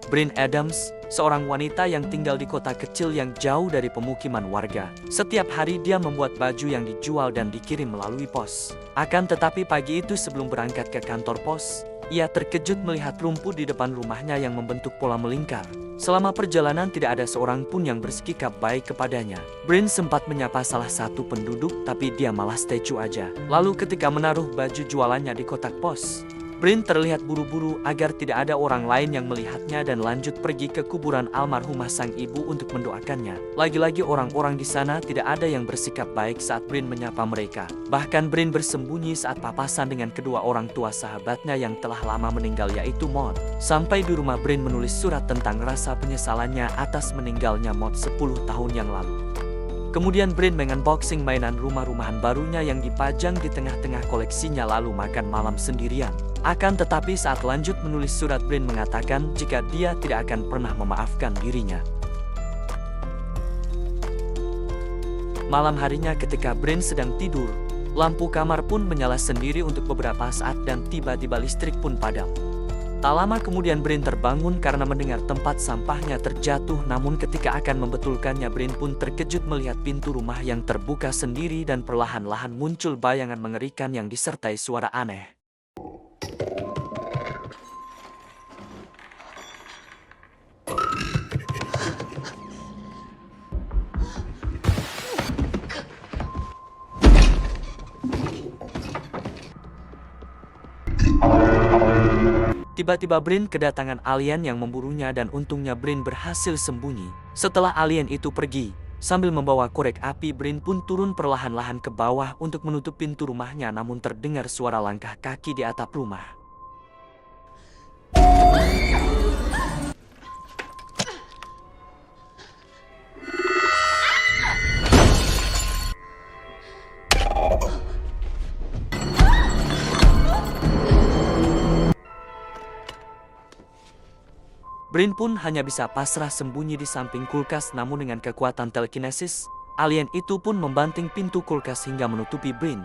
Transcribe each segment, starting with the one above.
Bryn Adams, seorang wanita yang tinggal di kota kecil yang jauh dari pemukiman warga. Setiap hari dia membuat baju yang dijual dan dikirim melalui pos. Akan tetapi pagi itu sebelum berangkat ke kantor pos, ia terkejut melihat rumput di depan rumahnya yang membentuk pola melingkar. Selama perjalanan tidak ada seorang pun yang bersikap baik kepadanya. Bryn sempat menyapa salah satu penduduk tapi dia malah statue aja. Lalu ketika menaruh baju jualannya di kotak pos, Bryn terlihat buru-buru agar tidak ada orang lain yang melihatnya dan lanjut pergi ke kuburan almarhumah sang ibu untuk mendoakannya. Lagi-lagi orang-orang di sana tidak ada yang bersikap baik saat Bryn menyapa mereka. Bahkan Bryn bersembunyi saat papasan dengan kedua orang tua sahabatnya yang telah lama meninggal yaitu Maud. Sampai di rumah Bryn menulis surat tentang rasa penyesalannya atas meninggalnya Maud 10 tahun yang lalu. Kemudian Bryn mengunboxing mainan rumah-rumahan barunya yang dipajang di tengah-tengah koleksinya lalu makan malam sendirian. Akan tetapi saat lanjut menulis surat, Bryn mengatakan jika dia tidak akan pernah memaafkan dirinya. Malam harinya ketika Bryn sedang tidur, lampu kamar pun menyala sendiri untuk beberapa saat dan tiba-tiba listrik pun padam. Tak lama kemudian Bryn terbangun karena mendengar tempat sampahnya terjatuh, namun ketika akan membetulkannya Bryn pun terkejut melihat pintu rumah yang terbuka sendiri dan perlahan-lahan muncul bayangan mengerikan yang disertai suara aneh. Tiba-tiba Bryn kedatangan alien yang memburunya dan untungnya Bryn berhasil sembunyi. Setelah alien itu pergi, sambil membawa korek api Bryn pun turun perlahan-lahan ke bawah untuk menutup pintu rumahnya namun terdengar suara langkah kaki di atap rumah. Bryn pun hanya bisa pasrah sembunyi di samping kulkas namun dengan kekuatan telekinesis, alien itu pun membanting pintu kulkas hingga menutupi Bryn.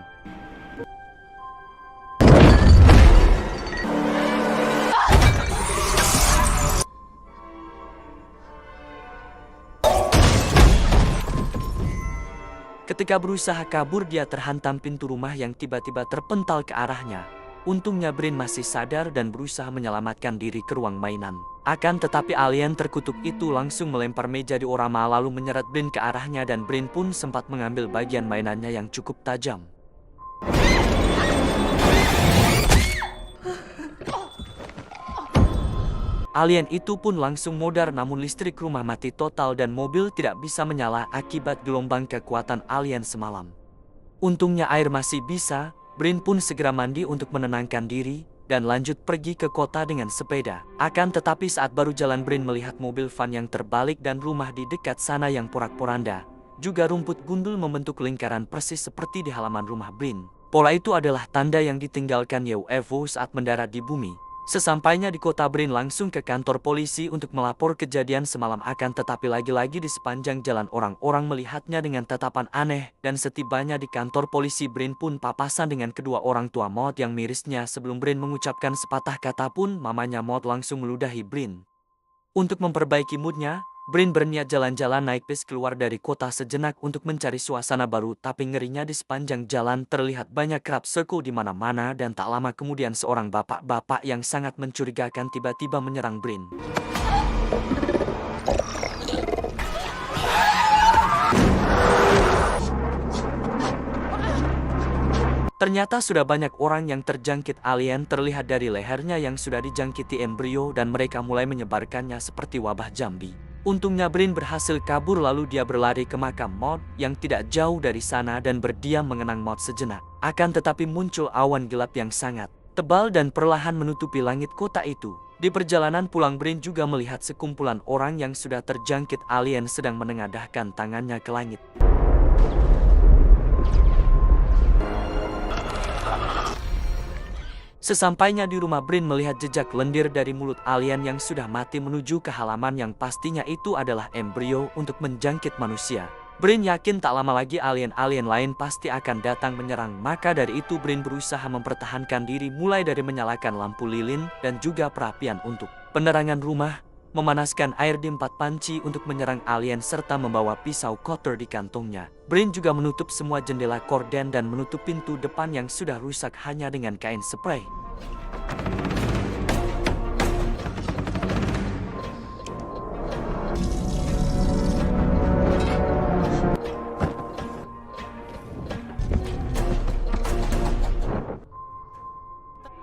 Ketika berusaha kabur dia terhantam pintu rumah yang tiba-tiba terpental ke arahnya. Untungnya Bryn masih sadar dan berusaha menyelamatkan diri ke ruang mainan. Akan tetapi alien terkutuk itu langsung melempar meja diorama lalu menyeret Bryn ke arahnya dan Bryn pun sempat mengambil bagian mainannya yang cukup tajam. Alien itu pun langsung modar namun listrik rumah mati total dan mobil tidak bisa menyala akibat gelombang kekuatan alien semalam. Untungnya air masih bisa. Bryn pun segera mandi untuk menenangkan diri dan lanjut pergi ke kota dengan sepeda. Akan tetapi saat baru jalan Bryn melihat mobil van yang terbalik dan rumah di dekat sana yang porak-poranda. Juga rumput gundul membentuk lingkaran persis seperti di halaman rumah Bryn. Pola itu adalah tanda yang ditinggalkan UFO saat mendarat di bumi. Sesampainya di kota Bryn langsung ke kantor polisi untuk melapor kejadian semalam akan tetapi lagi-lagi di sepanjang jalan orang-orang melihatnya dengan tatapan aneh dan setibanya di kantor polisi Bryn pun papasan dengan kedua orang tua Maud yang mirisnya sebelum Bryn mengucapkan sepatah kata pun mamanya Maud langsung meludahi Bryn. Untuk memperbaiki moodnya, Bryn berniat jalan-jalan naik bis keluar dari kota sejenak untuk mencari suasana baru tapi ngerinya di sepanjang jalan terlihat banyak crop circle di mana-mana dan tak lama kemudian seorang bapak-bapak yang sangat mencurigakan tiba-tiba menyerang Bryn. Ternyata sudah banyak orang yang terjangkit alien terlihat dari lehernya yang sudah dijangkiti embrio dan mereka mulai menyebarkannya seperti wabah zombie. Untungnya Bryn berhasil kabur lalu dia berlari ke makam Maud yang tidak jauh dari sana dan berdiam mengenang Maud sejenak. Akan tetapi muncul awan gelap yang sangat tebal dan perlahan menutupi langit kota itu. Di perjalanan pulang Bryn juga melihat sekumpulan orang yang sudah terjangkit alien sedang menengadahkan tangannya ke langit. Sesampainya di rumah Bryn melihat jejak lendir dari mulut alien yang sudah mati menuju ke halaman yang pastinya itu adalah embrio untuk menjangkit manusia. Bryn yakin tak lama lagi alien-alien lain pasti akan datang menyerang, maka dari itu Bryn berusaha mempertahankan diri mulai dari menyalakan lampu lilin dan juga perapian untuk penerangan rumah. memanaskan air di 4 panci untuk menyerang alien serta membawa pisau cutter di kantongnya. Brain juga menutup semua jendela korden dan menutup pintu depan yang sudah rusak hanya dengan kain spray.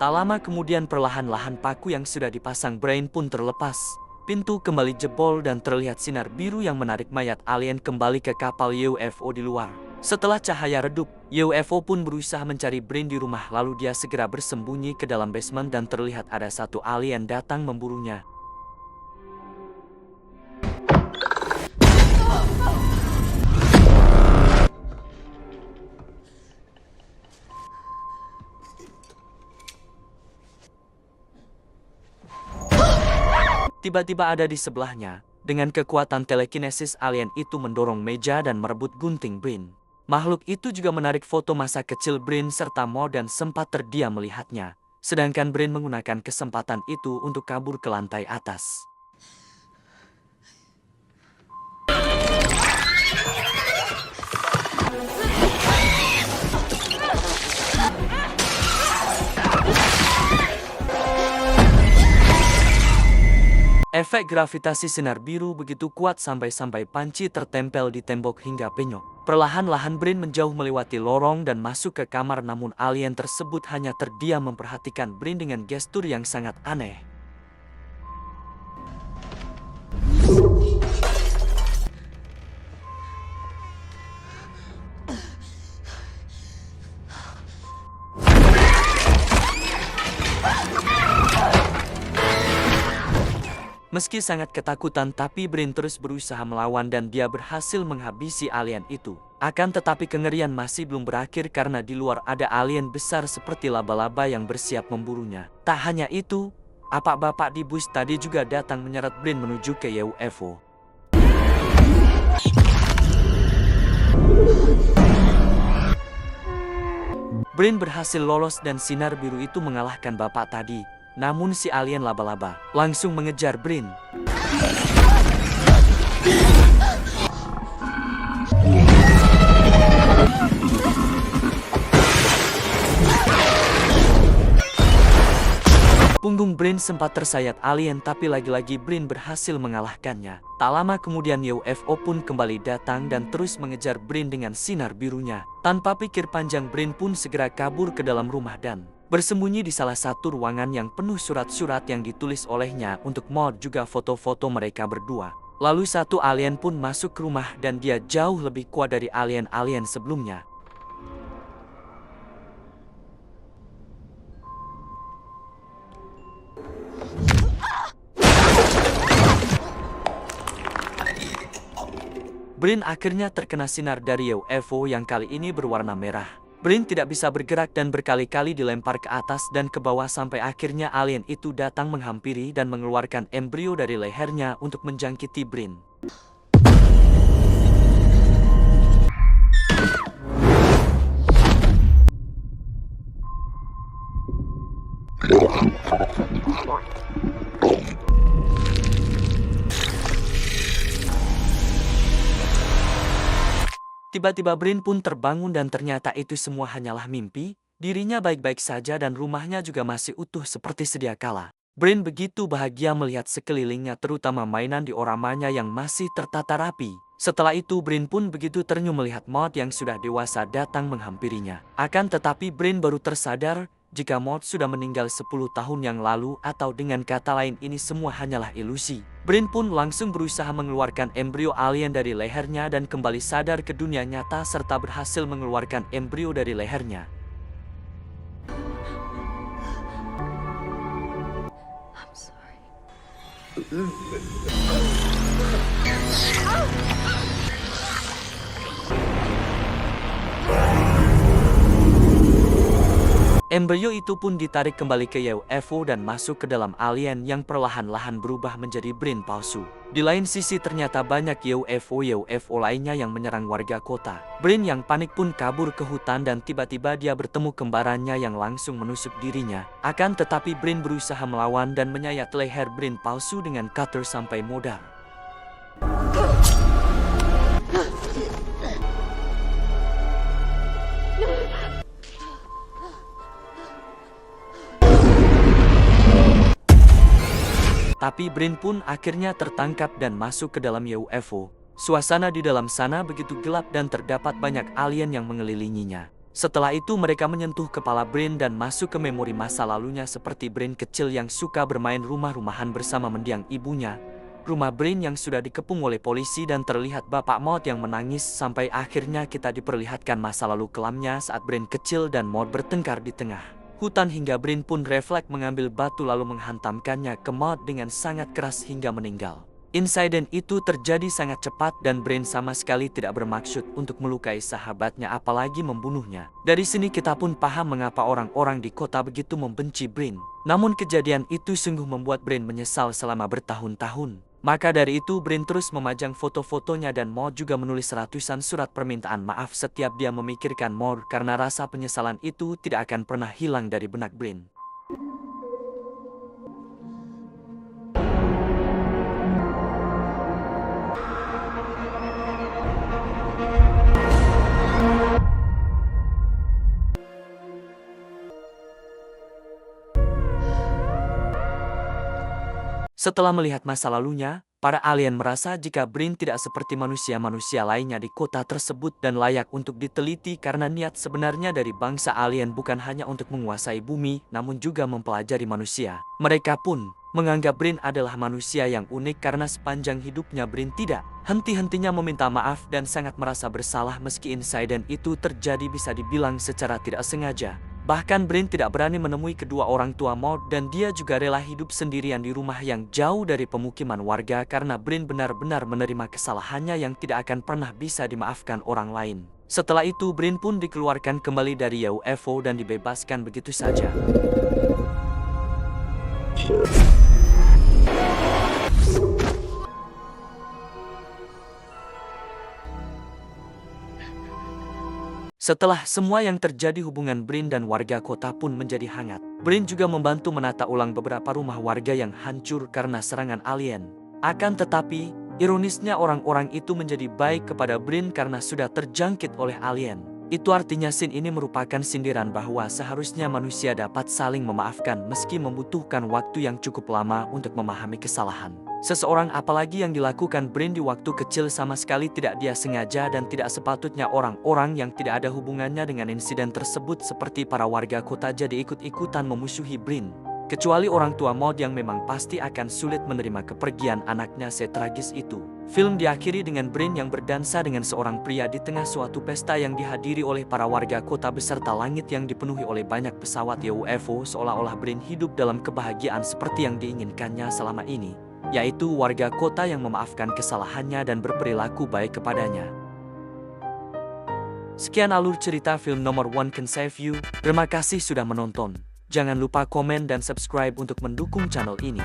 Tak lama kemudian perlahan-lahan paku yang sudah dipasang Brain pun terlepas. Pintu kembali jebol dan terlihat sinar biru yang menarik mayat alien kembali ke kapal UFO di luar. Setelah cahaya redup, UFO pun berusaha mencari Brain di rumah lalu dia segera bersembunyi ke dalam basement dan terlihat ada satu alien datang memburunya. Tiba-tiba ada di sebelahnya. Dengan kekuatan telekinesis alien itu mendorong meja dan merebut gunting Brain. Makhluk itu juga menarik foto masa kecil Brain serta Maud dan sempat terdiam melihatnya. Sedangkan Brain menggunakan kesempatan itu untuk kabur ke lantai atas. Efek gravitasi sinar biru begitu kuat sampai panci tertempel di tembok hingga penyok. Perlahan-lahan Brain menjauh melewati lorong dan masuk ke kamar, namun alien tersebut hanya terdiam memperhatikan Brain dengan gestur yang sangat aneh. Meski sangat ketakutan, tapi Brain terus berusaha melawan dan dia berhasil menghabisi alien itu. Akan tetapi kengerian masih belum berakhir karena di luar ada alien besar seperti laba-laba yang bersiap memburunya. Tak hanya itu, bapak di bus tadi juga datang menyeret Brain menuju ke UFO. Brain berhasil lolos dan sinar biru itu mengalahkan bapak tadi. Namun si alien laba-laba langsung mengejar Brain. Punggung Brain sempat tersayat alien, tapi lagi-lagi Brain berhasil mengalahkannya. Tak lama kemudian UFO pun kembali datang dan terus mengejar Brain dengan sinar birunya. Tanpa pikir panjang, Brain pun segera kabur ke dalam rumah dan bersembunyi di salah satu ruangan yang penuh surat-surat yang ditulis olehnya untuk Maud, juga foto-foto mereka berdua. Lalu satu alien pun masuk ke rumah dan dia jauh lebih kuat dari alien-alien sebelumnya. Brain akhirnya terkena sinar dari UFO yang kali ini berwarna merah. Brain tidak bisa bergerak dan berkali-kali dilempar ke atas dan ke bawah sampai akhirnya alien itu datang menghampiri dan mengeluarkan embrio dari lehernya untuk menjangkiti Brain. Tiba-tiba Brain pun terbangun dan ternyata itu semua hanyalah mimpi. Dirinya baik-baik saja dan rumahnya juga masih utuh seperti sedia kala. Brain begitu bahagia melihat sekelilingnya, terutama mainan dioramanya yang masih tertata rapi. Setelah itu Brain pun begitu ternyuh melihat Maud yang sudah dewasa datang menghampirinya. Akan tetapi Brain baru tersadar jika Maud sudah meninggal 10 tahun yang lalu, atau dengan kata lain ini semua hanyalah ilusi. Brain pun langsung berusaha mengeluarkan embrio alien dari lehernya dan kembali sadar ke dunia nyata serta berhasil mengeluarkan embrio dari lehernya. I'm sorry. Embrio itu pun ditarik kembali ke UFO dan masuk ke dalam alien yang perlahan-lahan berubah menjadi Brain palsu. Di lain sisi ternyata banyak UFO lainnya yang menyerang warga kota. Brain yang panik pun kabur ke hutan dan tiba-tiba dia bertemu kembarannya yang langsung menusuk dirinya. Akan tetapi Brain berusaha melawan dan menyayat leher Brain palsu dengan cutter sampai modar. Tapi Brain pun akhirnya tertangkap dan masuk ke dalam UFO. Suasana di dalam sana begitu gelap dan terdapat banyak alien yang mengelilinginya. Setelah itu mereka menyentuh kepala Brain dan masuk ke memori masa lalunya seperti Brain kecil yang suka bermain rumah-rumahan bersama mendiang ibunya. Rumah Brain yang sudah dikepung oleh polisi dan terlihat Bapak Maud yang menangis sampai akhirnya kita diperlihatkan masa lalu kelamnya saat Brain kecil dan Maud bertengkar di tengah hutan hingga Brain pun refleks mengambil batu lalu menghantamkannya ke Maud dengan sangat keras hingga meninggal. Insiden itu terjadi sangat cepat dan Brain sama sekali tidak bermaksud untuk melukai sahabatnya apalagi membunuhnya. Dari sini kita pun paham mengapa orang-orang di kota begitu membenci Brain. Namun kejadian itu sungguh membuat Brain menyesal selama bertahun-tahun. Maka dari itu Brain terus memajang foto-fotonya dan Maud juga menulis ratusan surat permintaan maaf setiap dia memikirkan Maud karena rasa penyesalan itu tidak akan pernah hilang dari benak Brain. Setelah melihat masa lalunya, para alien merasa jika Brain tidak seperti manusia-manusia lainnya di kota tersebut dan layak untuk diteliti karena niat sebenarnya dari bangsa alien bukan hanya untuk menguasai bumi, namun juga mempelajari manusia. Mereka pun menganggap Brain adalah manusia yang unik karena sepanjang hidupnya Brain tidak henti-hentinya meminta maaf dan sangat merasa bersalah meski insiden itu terjadi bisa dibilang secara tidak sengaja. Bahkan Brain tidak berani menemui kedua orang tua Maud dan dia juga rela hidup sendirian di rumah yang jauh dari pemukiman warga karena Brain benar-benar menerima kesalahannya yang tidak akan pernah bisa dimaafkan orang lain. Setelah itu Brain pun dikeluarkan kembali dari UFO dan dibebaskan begitu saja. Setelah semua yang terjadi hubungan Brain dan warga kota pun menjadi hangat. Brain juga membantu menata ulang beberapa rumah warga yang hancur karena serangan alien. Akan tetapi, ironisnya orang-orang itu menjadi baik kepada Brain karena sudah terjangkit oleh alien. Itu artinya scene ini merupakan sindiran bahwa seharusnya manusia dapat saling memaafkan meski membutuhkan waktu yang cukup lama untuk memahami kesalahan seseorang, apalagi yang dilakukan Brain di waktu kecil sama sekali tidak dia sengaja dan tidak sepatutnya orang-orang yang tidak ada hubungannya dengan insiden tersebut seperti para warga kota jadi ikut-ikutan memusuhi Brain. Kecuali orang tua Maud yang memang pasti akan sulit menerima kepergian anaknya setragis itu. Film diakhiri dengan Brain yang berdansa dengan seorang pria di tengah suatu pesta yang dihadiri oleh para warga kota beserta langit yang dipenuhi oleh banyak pesawat UFO seolah-olah Brain hidup dalam kebahagiaan seperti yang diinginkannya selama ini, yaitu warga kota yang memaafkan kesalahannya dan berperilaku baik kepadanya. Sekian alur cerita film Nomor One Can Save You. Terima kasih sudah menonton. Jangan lupa komen dan subscribe untuk mendukung channel ini.